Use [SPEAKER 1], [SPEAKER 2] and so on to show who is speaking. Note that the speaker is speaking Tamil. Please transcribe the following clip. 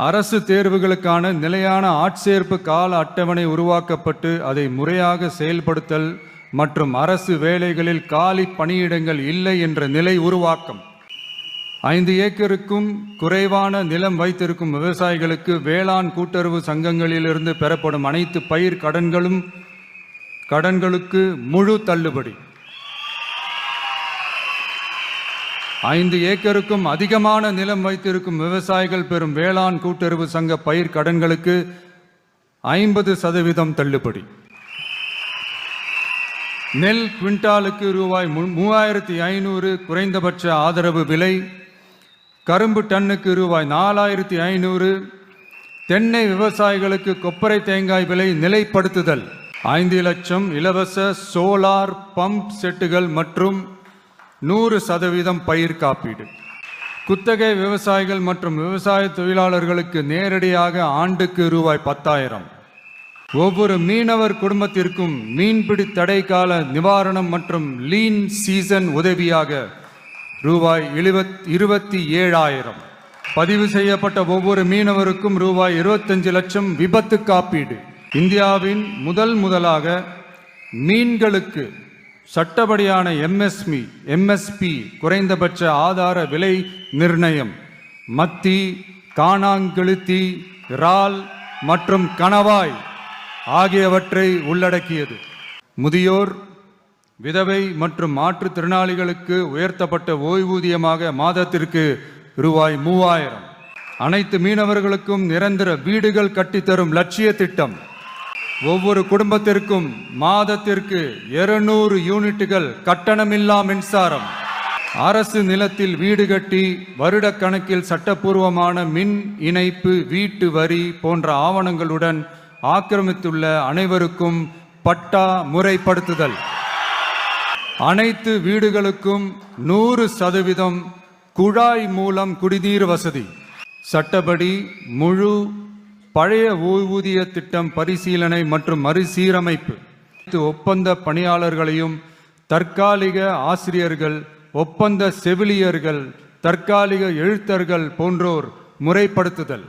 [SPEAKER 1] அரசு தேர்வுகளுக்கான நிலையான ஆட்சேர்ப்பு கால அட்டவணை உருவாக்கப்பட்டு அதை முறையாக செயல்படுத்தல் மற்றும் அரசு வேலைகளில் காலி பணியிடங்கள் இல்லை என்ற நிலை உருவாக்கம். 5 ஏக்கருக்கும் குறைவான நிலம் வைத்திருக்கும் விவசாயிகளுக்கு வேளாண் கூட்டுறவு சங்கங்களிலிருந்து பெறப்படும் அனைத்து பயிர் கடன்களுக்கு முழு தள்ளுபடி. 5 ஏக்கருக்கும் அதிகமான நிலம் வைத்திருக்கும் விவசாயிகள் பெறும் வேளாண் கூட்டுறவு சங்க பயிர் கடன்களுக்கு 50% தள்ளுபடி. நெல் குவிண்டாலுக்கு ரூபாய் 3500 குறைந்தபட்ச ஆதரவு விலை. கரும்பு டன்னுக்கு ரூபாய் 4500. தென்னை விவசாயிகளுக்கு கொப்பரை தேங்காய் விலை நிலைப்படுத்துதல். 5 லட்சம் இலவச சோலார் பம்ப் செட்டுகள் மற்றும் 100% பயிர் காப்பீடு. குத்தகை விவசாயிகள் மற்றும் விவசாய தொழிலாளர்களுக்கு நேரடியாக ஆண்டுக்கு ரூபாய் 10,000. ஒவ்வொரு மீனவர் குடும்பத்திற்கும் மீன்பிடி தடை கால நிவாரணம் மற்றும் லீன் சீசன் உதவியாக ரூபாய் 27,000. பதிவு செய்யப்பட்ட ஒவ்வொரு மீனவருக்கும் ரூபாய் 25 லட்சம் விபத்து காப்பீடு. இந்தியாவின் முதலாக மீன்களுக்கு சட்டப்படியான எம்எஸ்பி குறைந்தபட்ச ஆதார விலை நிர்ணயம் மத்தி, காணாங்கெளுத்தி, இறால் மற்றும் கணவாய் ஆகியவற்றை உள்ளடக்கியது. முதியோர், விதவை மற்றும் மாற்றுத்திறனாளிகளுக்கு உயர்த்தப்பட்ட ஓய்வூதியமாக மாதத்திற்கு ரூபாய் 3000. அனைத்து மீனவர்களுக்கும் நிரந்தர வீடுகள் கட்டித்தரும் லட்சிய திட்டம். ஒவ்வொரு குடும்பத்திற்கும் மாதத்திற்கு 200 யூனிட்டுகள் கட்டணமில்லா மின்சாரம். அரசு நிலத்தில் வீடு கட்டி வருடக்கணக்கில் சட்டப்பூர்வமான மின் இணைப்பு, வீட்டு வரி போன்ற ஆவணங்களுடன் ஆக்கிரமித்துள்ள அனைவருக்கும் பட்டா முறைப்படுத்துதல். அனைத்து வீடுகளுக்கும் 100% குழாய் மூலம் குடிநீர் வசதி. சட்டப்படி முழு பழைய ஓய்வூதிய திட்டம் பரிசீலனை மற்றும் மறுசீரமைப்பு. ஒப்பந்த பணியாளர்களையும் தற்காலிக ஆசிரியர்கள், ஒப்பந்த செவிலியர்கள், தற்காலிக எழுத்தர்கள் போன்றோர் முறைப்படுத்துதல்.